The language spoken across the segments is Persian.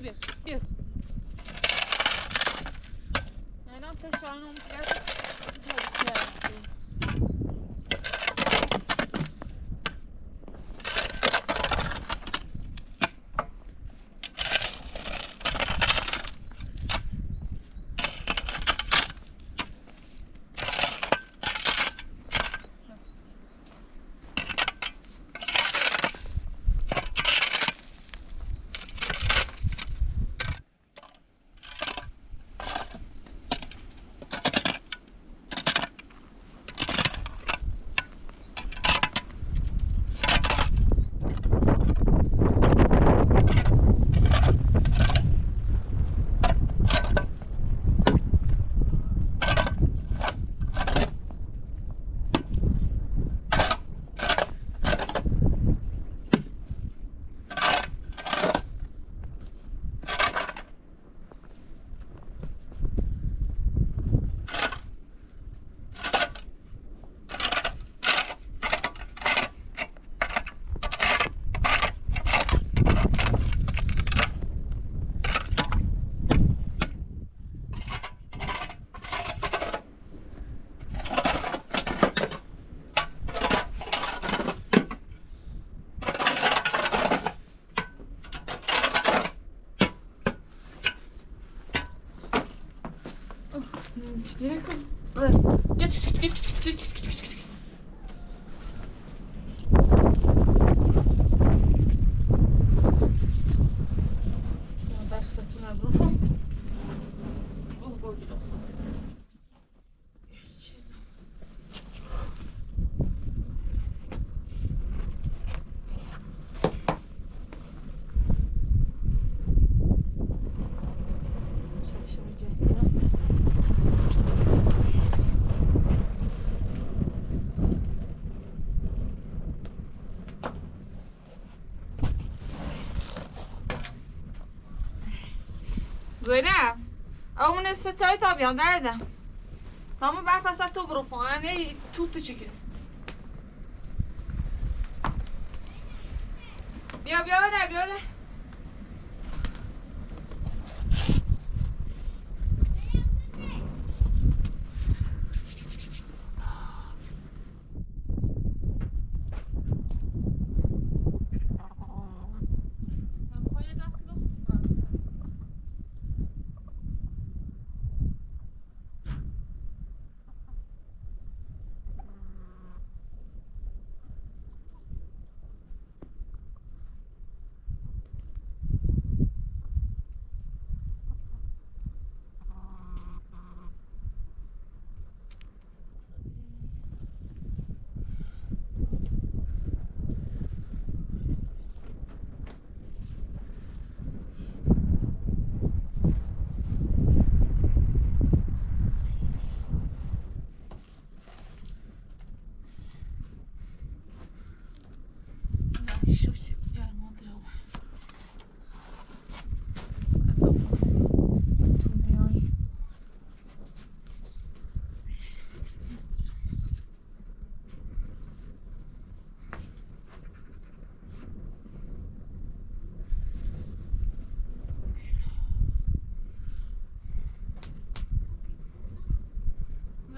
بیا بیا. الان فشارم کرد. Git. زینب اون چای تا بیام دردم تمام برف اصلا تو برو فانه تو چیکه بیا بده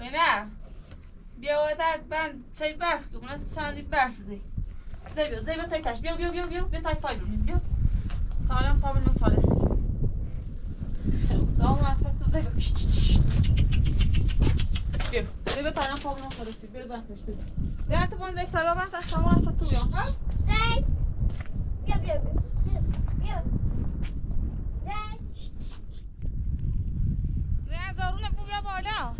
نه بیا ودر من چای برف که اون چندی برف زی بیا تای کش بیا تای پای بریم بیا تا الان پا بریم سالسی دام اصلا تو بیا تا الان پا بریم سالسی بیا برفش بیا تو بانده یک تایبا برفش تمام اصلا تو بیام ها بیا نه دارونه بیا بالا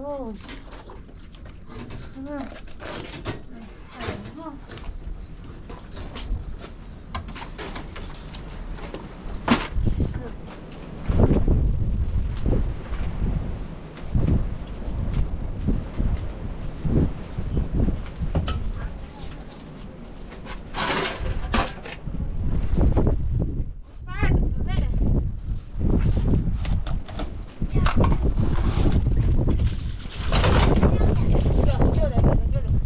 Oj. Ja. Ja. Gel, gel, gel, gel.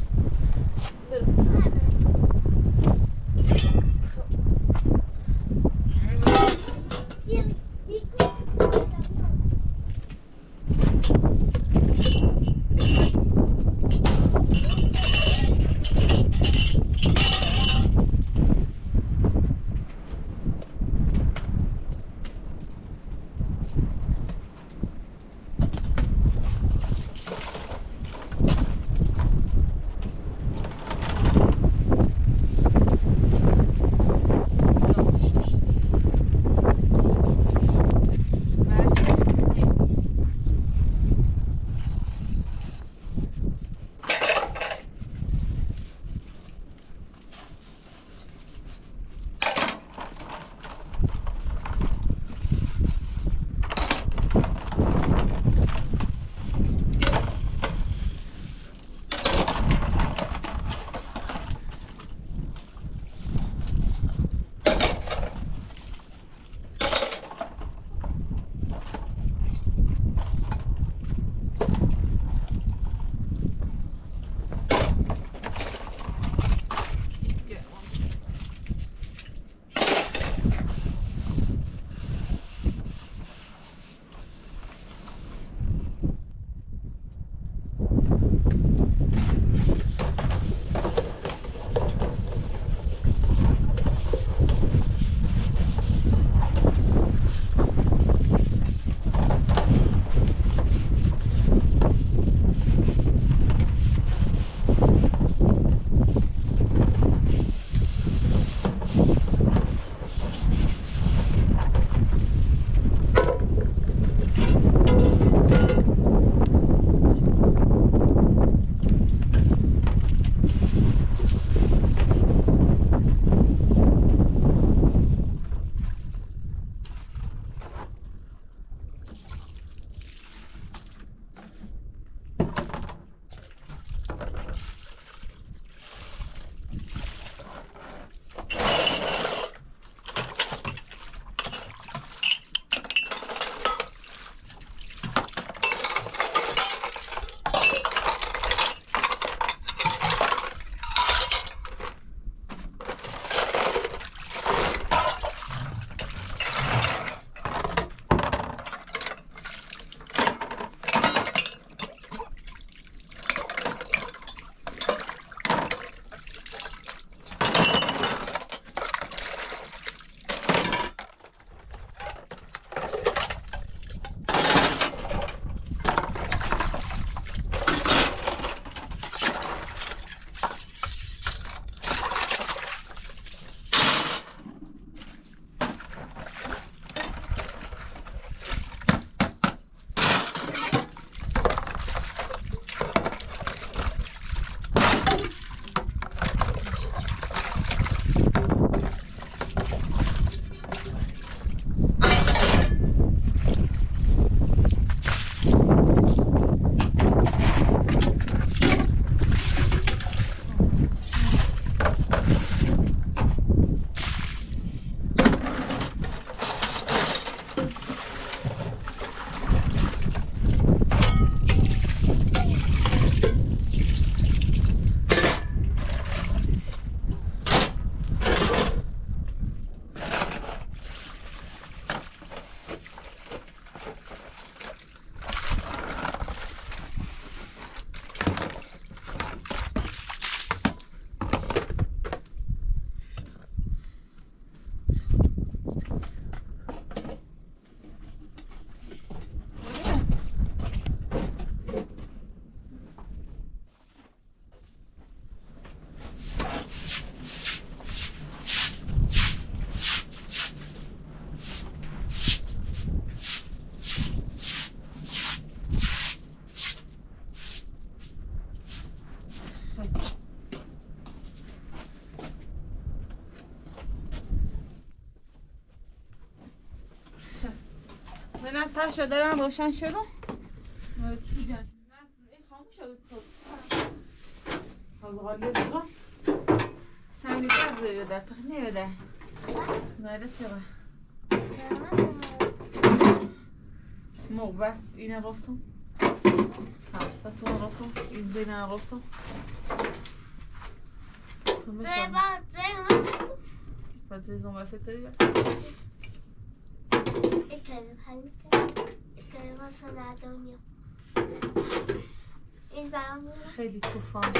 تاش رو دارم روشن شدم خاموش شد از غالیه بگم سنگی برده بده تخنی بده نایده تیغه موبت اینه رفتم همسه تو رفتم این زینه رفتم بعد زیزم واسه تریه ایتالی پلیته ایتالی واسه ندانیم این برام میره خیلی توفان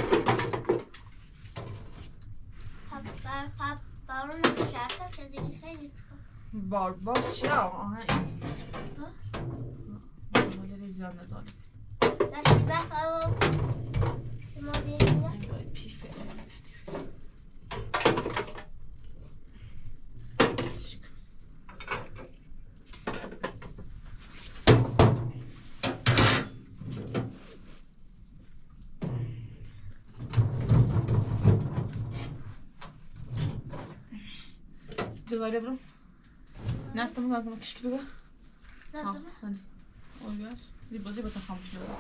برام شرطا شده خیلی توفان بار چیه آهنگ مالی زیاد نزانیم داشتی بفرم شما بیرونه انگاه پیفه جواره برو نفتم لازم کشکی رو زدمه هنی اویش زیبا تا خاموش نبود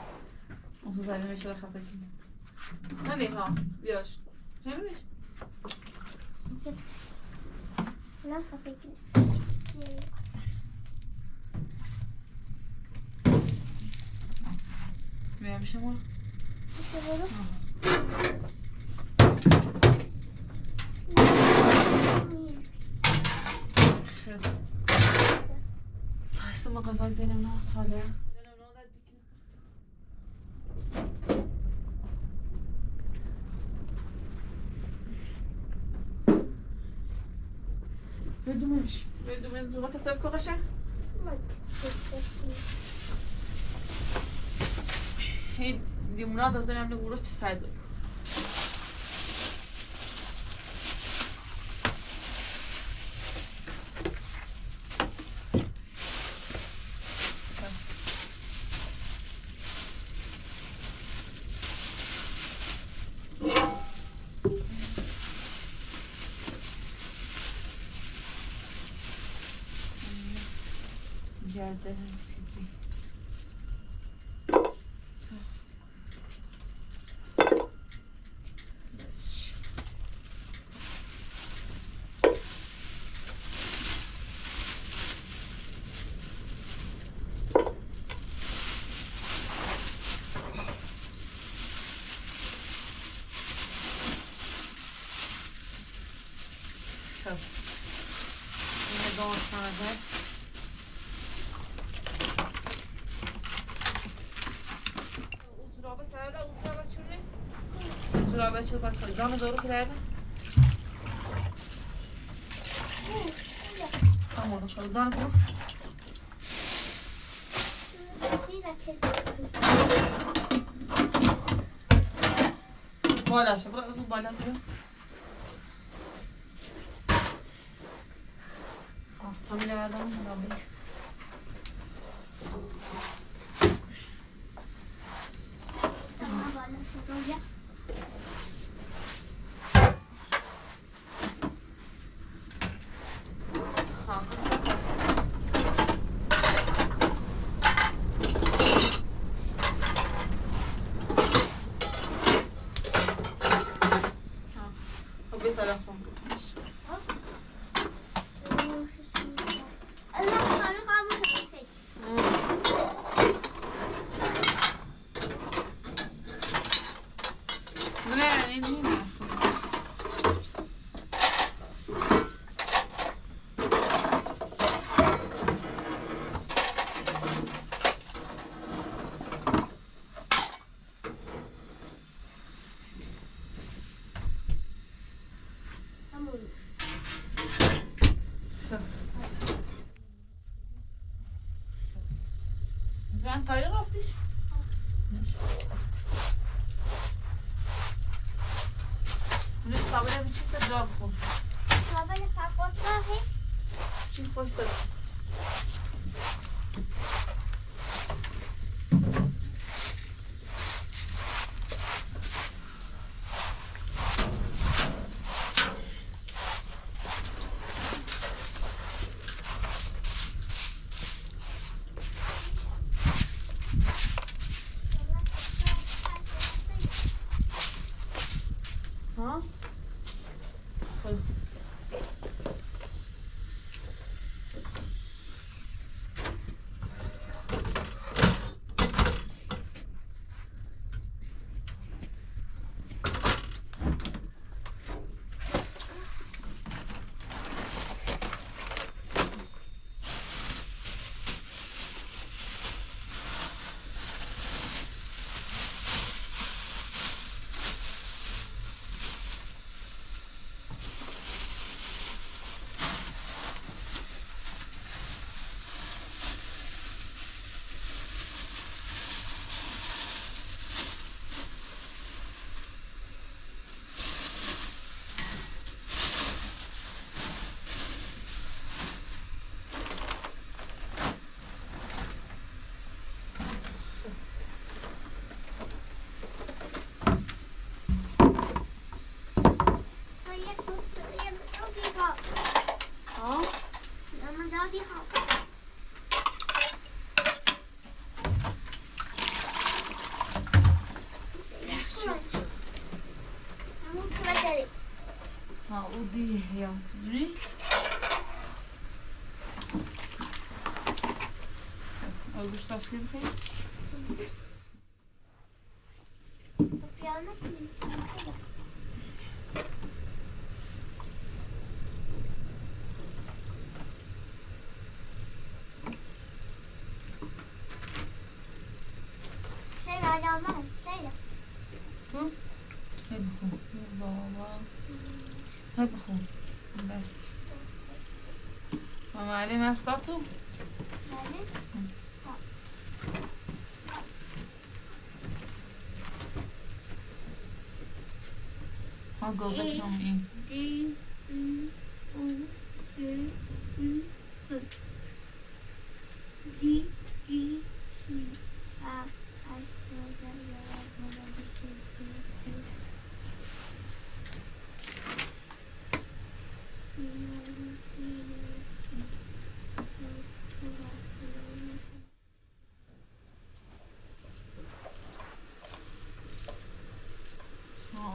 اون زایی میشه خفه کنی هنی ها بیاش همینش نه خفه کنی میام شما برو تایست ما غذای زینم نه ساله بدومش بدومش زوغا تصف که قشن این دیمونات از زنم نگورو چی ساید بود geldi sizi. Yine doğrasana Ultrabet şöyle bak. Canı doğru kırardı. Tamam bakalım. Canı kır. Böyle aşağı. Bırak uzun böyle kırın. Tam ile verdim. Ben kayık aftiş. Bunu sabırla bir çifte dua bakın. Sabırla kapatma he. Çift başta. بودی یا تدونی آگوش تاسکی بخیر پیانو کنید سیلا یالمaz سیلا تو هی بخون بابا هی بخون بس ماما علی مستاتو بله ها گوزه کنم این دی اون دی دی ای سی اف هشت نود یازده نود بیست و یک سی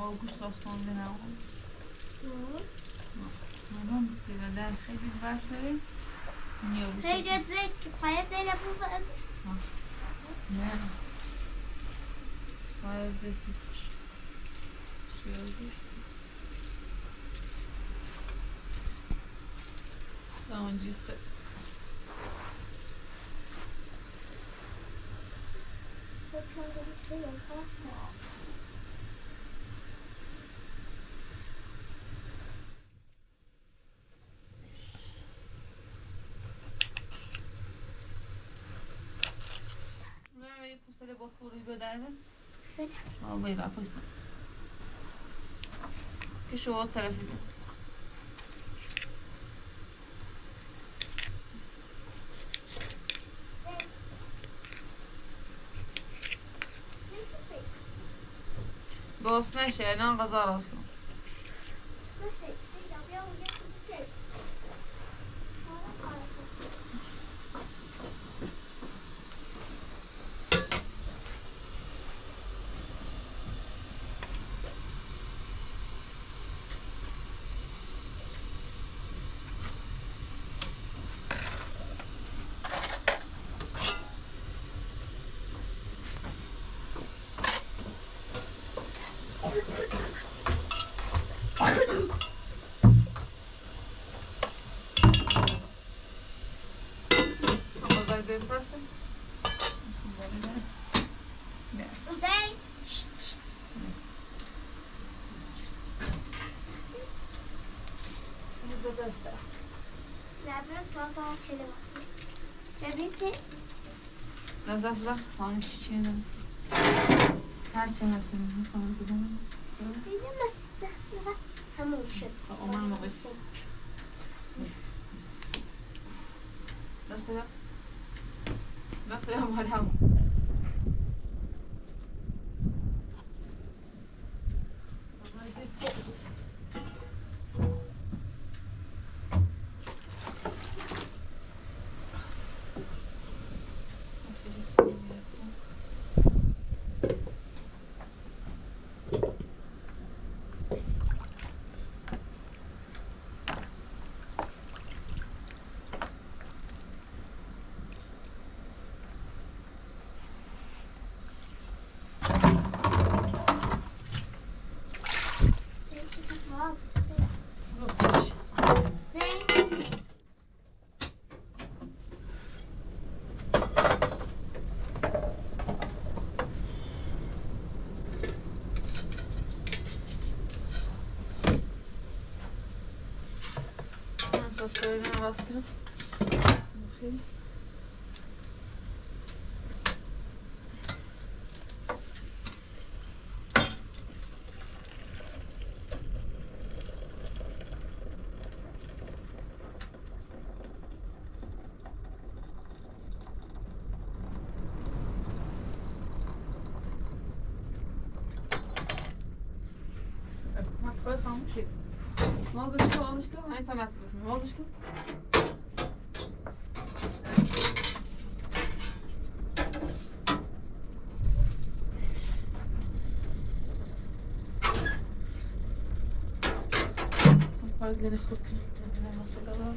آگوش تاس کنده نمون ماما بسیار در خیلی برسه خیلی زیاد پایه زیاد بود نه باید زیستی شیرگوش سانجیسته نه پوستله با کوری بدهدم بیرا پوستم که شو طرفی بیم گوست نشه الان غذا راست کن Passa. Assim, né? Usei. Burada da istersin. Labirent tuhaf şeyler var. Cebimde Nazafla falan çiçeğini. Her şey. Sana gidelim. bilemezsin. Hamur şey. Aman mı kız? Nasıl yap? Nasıl yap madem? Söyleyene bastırıp bakayım. Bak böyle kalmış şey. Mağazacı alışkın, aynı sen nasılsın? Mağazacı. خالد خود کنیم مسئله رو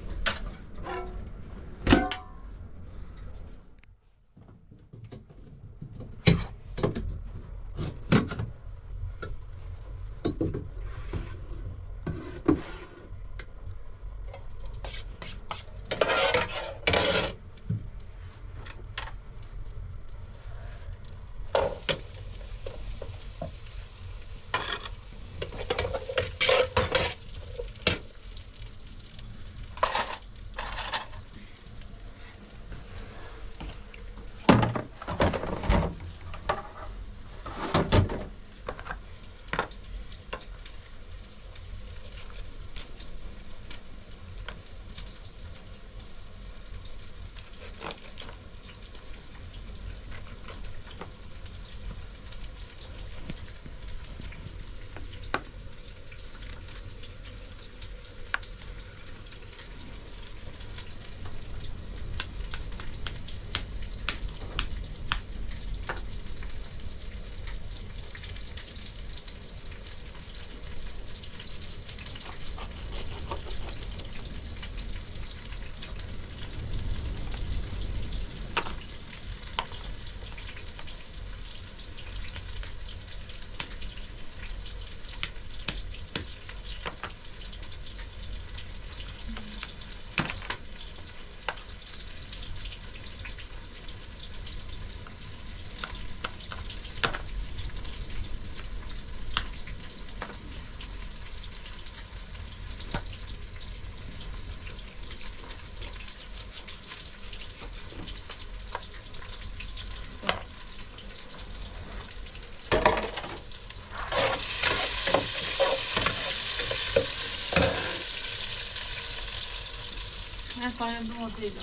من پایم دو دیدم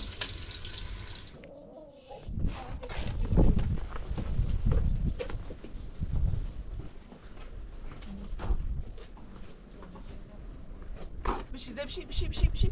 بشی تکش بخیر بشی بشی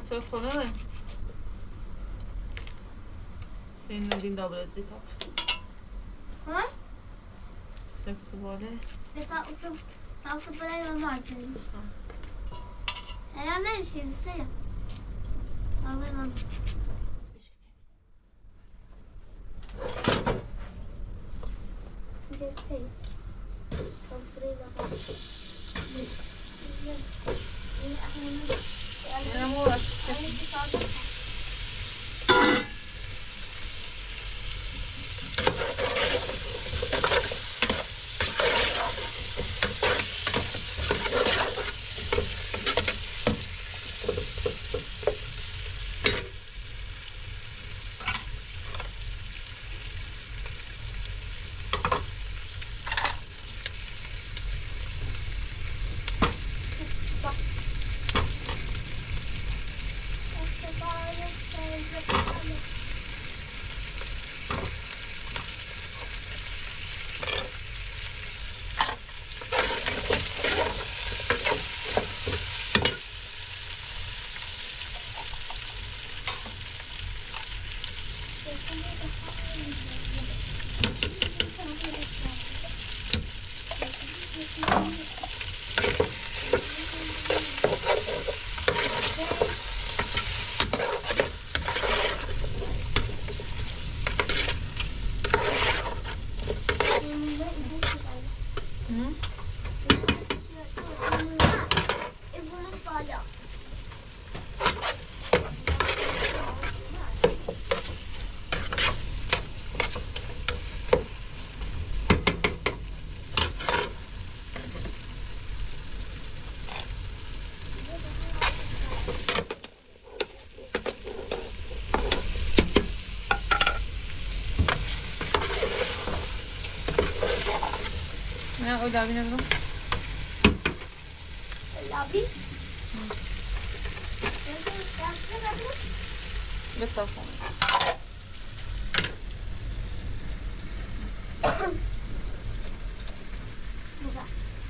Så fundet det. Sen din dobbelt i topp. Nej. Släpp på det. Vänta, och så på den marken. Är det den ska du säga? Ja, men det säger. Kom för det. اینم رو لابی نگو لابی بتافون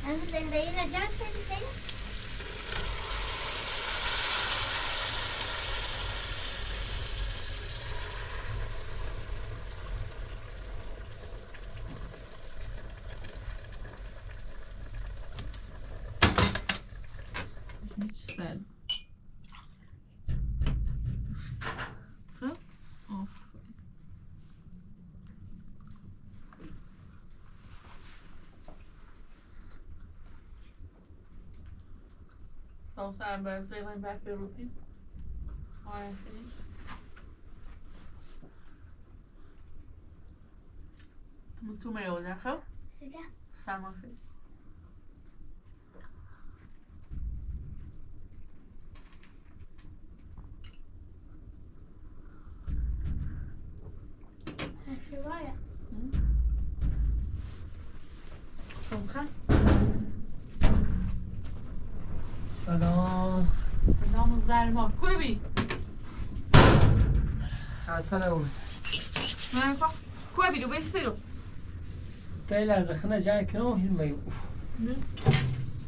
أنا زندقينا جات شيء زين سال خب Don't stand by say went back there with you. Alright, finish. تو میره در خب؟ سجا سامان خیلی شوايه شمخه سلام نام زلمان کلو بی السلام نه خب کوه بیرو بیستی رو تای لحظه خنه جای کنم هیچ میگم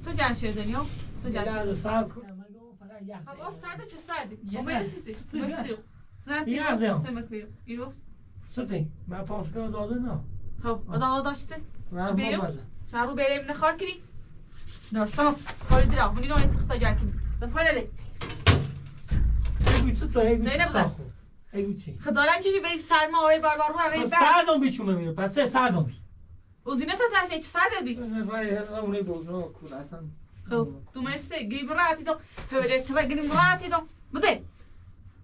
تو جان چه دنیا تو جان لحظه صاحب کن هوا سرده چه سرده یه بیستی نه یه لحظه سمک بیرو ایروز ستی من پاسگاه زاده نه خب آدا داشته من بیرو بازه شهرو بریم نخار کنی داستان خالی درا منی رو تخت جار کنی دفعه ده ایگو چی تو ایگو نه چی نبودم. تو ایگو چی خدالان چیزی به سرما آوی بار رو آوی بر سردم بیچونه میره پس سردم بی وزینه تا تاش چه سرده بی وای اون بوجو کول اصلا خب تو مرسی گی براتی دو فبره چرا گی براتی دو بده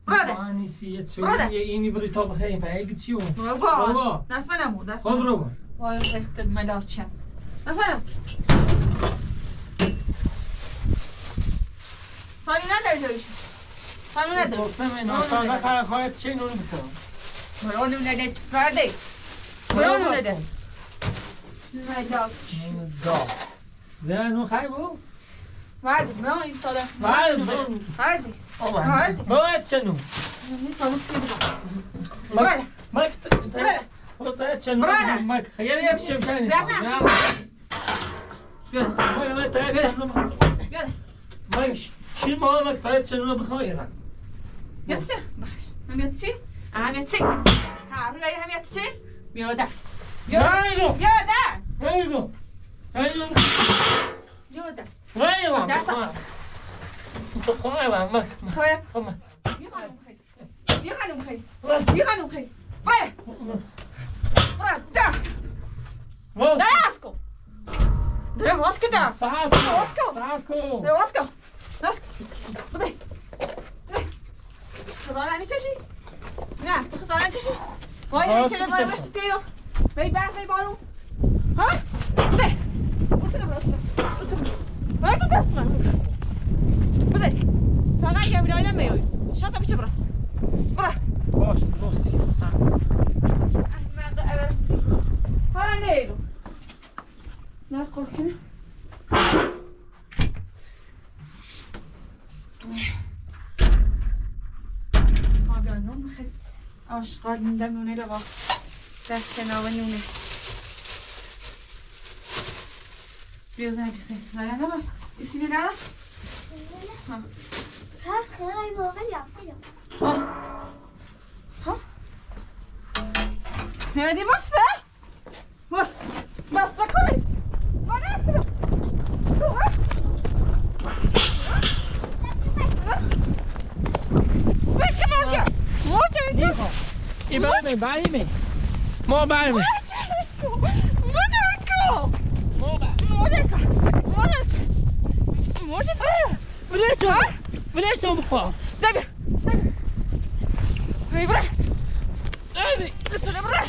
براده مانی سیت شو براده. یه اینی بری تا بخیر پا ایگو چی اون بابا دست منمو دست خود رو وای رخت ملاچم نفرم سالی نداری تویش سالی نداری گفتم این آسان خواهد چه نون بکنم برانم نده فرده برانم نده ملاچ دا زن نون خیلی بود وردی بران این ساله وردی باید چه نون میتونم سی برو مک وسط چه نون براده. مک خیلی هم شمشانی زیاد نسی بیاد مک تایید چه نون بیاد مک شیر ما مک تایید چه نون بخوای بیاد چه بخش همیت چی همیت چی ها روی همیت چی بیاد نه بیاد ایگو بیاد نه دست. بخوای مک خب بیا خانم خیلی بیا خانم خیلی باید دست کن داره واس که دار صاحب واس کن صاحب کو داره واس کن راست بده خدا لعنی چشی نه تو خدا لعنی چشی وای این چرا باید رفتی تیرو بی برف بی بارون ها بده بسرم باید تو دست من بده فقط یه بیرایی نمیایی شاتا بیچه برا باش دوستی ها نیرو نه قرکنه نون بخیر آشغال میدم نونه لباس دست شناوه نونه بیوزنه زنه نباش ایسینی ندم صاحب خیلی موقع یاسه ها نمیدی بسته بسته کنی بریم ما بریم وليش بخواه زبي هاي برا هاي لسه برا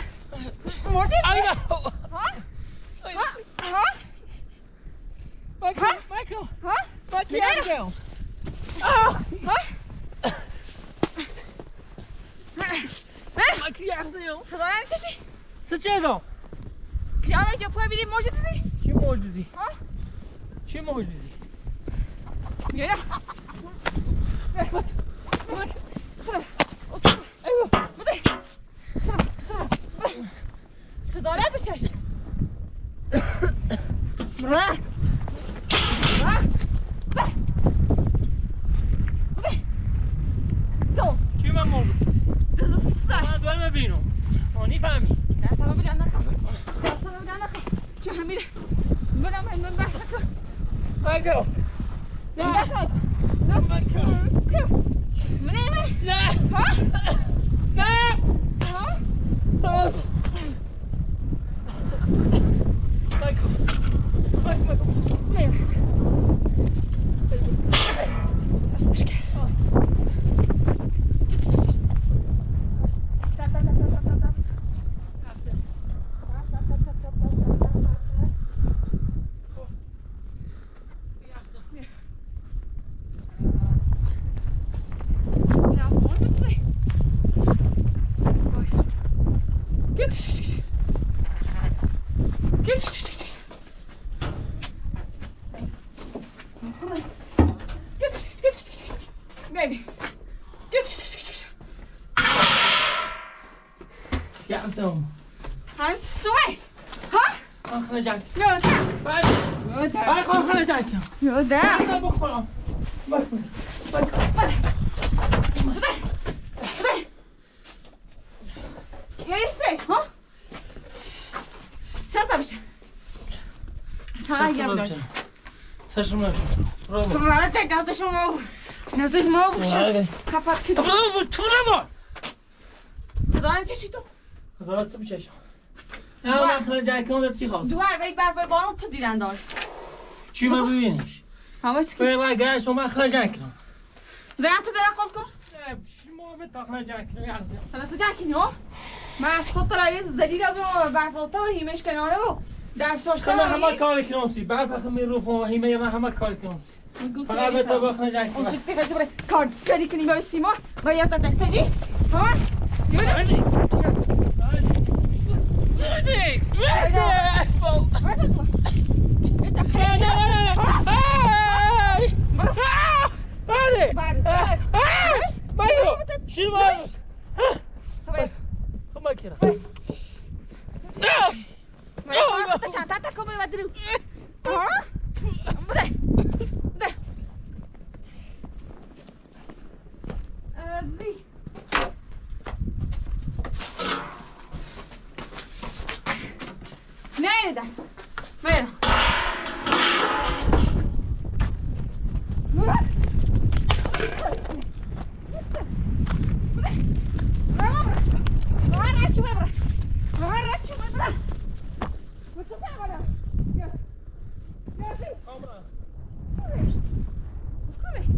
موجود ايوه ها مايكل ها مايكل ياخذيهم خدا يعني شيء سجلهم كلامي جابوا بيدي موجود زي شو موجودي ها شو موجودي يلا ايوه بدي خدا لا بشش مرا شو ما موجود صح دول ببينو هوني فهمي لا سبب لي انا لا سبب لي انا شو حميده من بحثك مايكل لا لا مايكل منين لا ها لا ها مايكل منين Baby. يا عسام I'm sorry. ها؟ خرجت يا باي ده باي خرجت يا ده انا بخرج كيسي ها؟ شرطة بشه هاي يا سشم برافو ما انت قصدش ما نزل ما بشه خفت كده برافو تو نما زان چی تو خدا تو بچش نه من خرجت کنم چی خواست دوار وی بر بارو تو دیدن دار چی ما ببینیش همه چی به گاش ما خرجت کنم زن تو در قول کن شما به تخنا جک کنم حالا تو جاکی ها من صوت رایز زدیده بودم برفالتا و هیمش کناره و در شاش خما همه کاری کنسی بعد وقت می رو فهم هی میرن همه کاری کنسی فقط به تو بخنا جک اون کنم شکلی کسی بره کار جدی کنی برای سیما و یه زد دستگی ها یونه Nerede? Ver. Murat. Come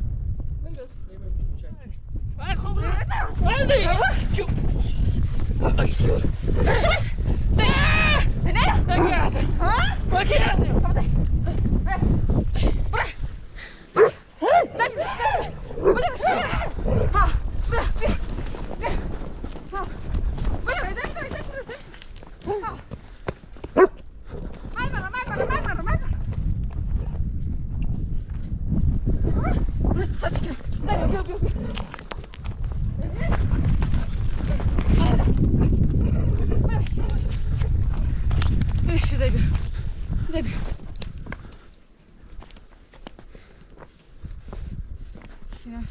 بیا زای بیا زای بیا شیناس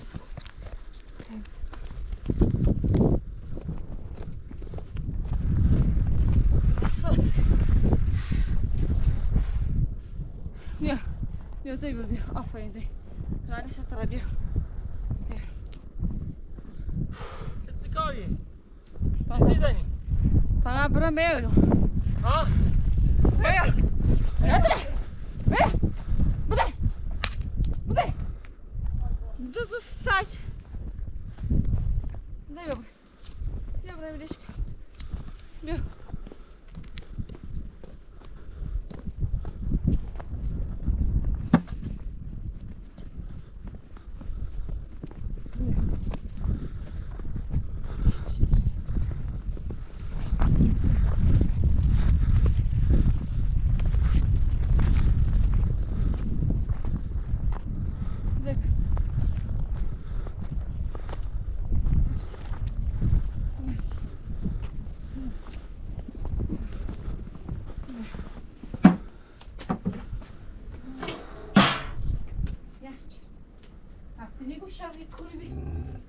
بیا بیا زای بیا آفرین زای رانه شطرا بیا چه کاری؟ چه میزنی؟ فقط برم بیارو ها؟ بیا بده بیا بده بده دوست ساچ زای بیا بیا برم بیدش بیا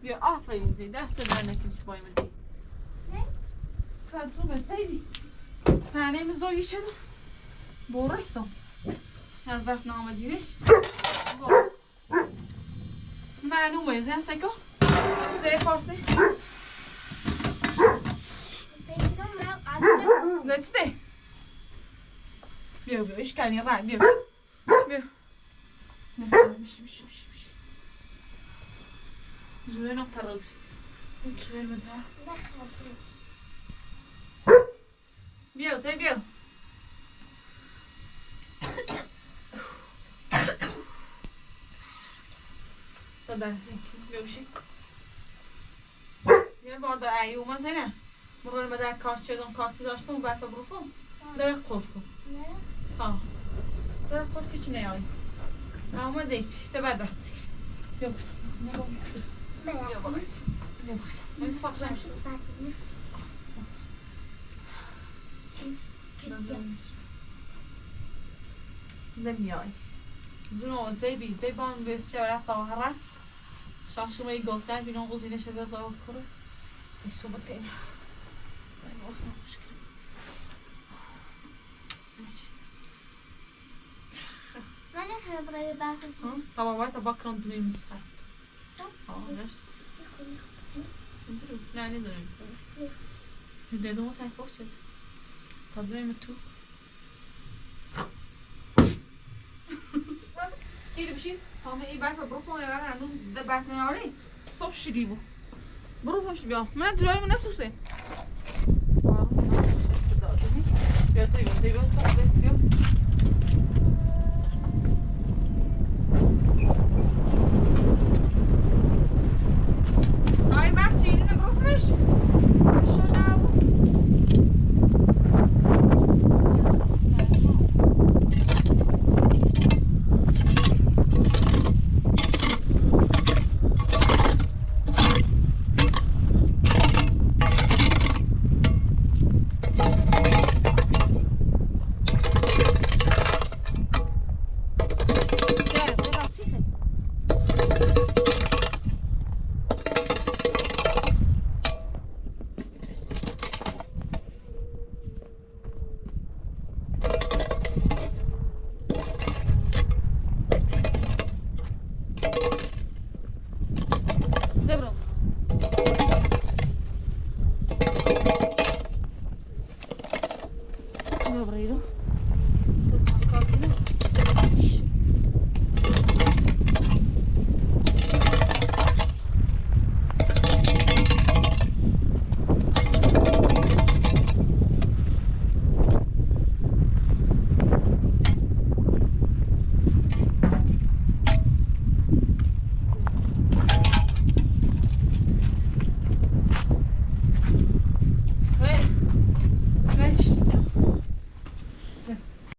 بیا آفرین زی دست در نکش بای من دی کدوم زیبی پنه مزاگی شد برستم از بس نامه دیرش برست معلومه زن سکو زی پاسته نچته بیا بیا اشکالی رای بیا بیا جوه نقطه جوه بده بیا تا بیا تا بیا بشی یه بار در ایوما زنه مرور ما در کارت شدم کارتی داشتم و بعد بروفم در قفل کن ها در قفل که چی نیایی اما دیتی تا بعد وقتی بیا نمیای زنو زیبی زیبان بس شوارع طاهرة شخص ما يقولتان بينو غزينة شباب ضوء كره الصوبتين ما وصلنا مشكلة من نحن برای باکن طبعا باید باکران دوی مستر ليش لا ندري ده دو ساعة فوق كده تدري متو كده بشين هم ايه بعرف بروفهم يا جماعه عندهم ده بعرف من عليه الصبح شديبه بروفهم شو بيعمل من دلوقتي من نفسه سين يا طيب هاي بعرف شيء انا بروفش شو دعوه Dobro, idu.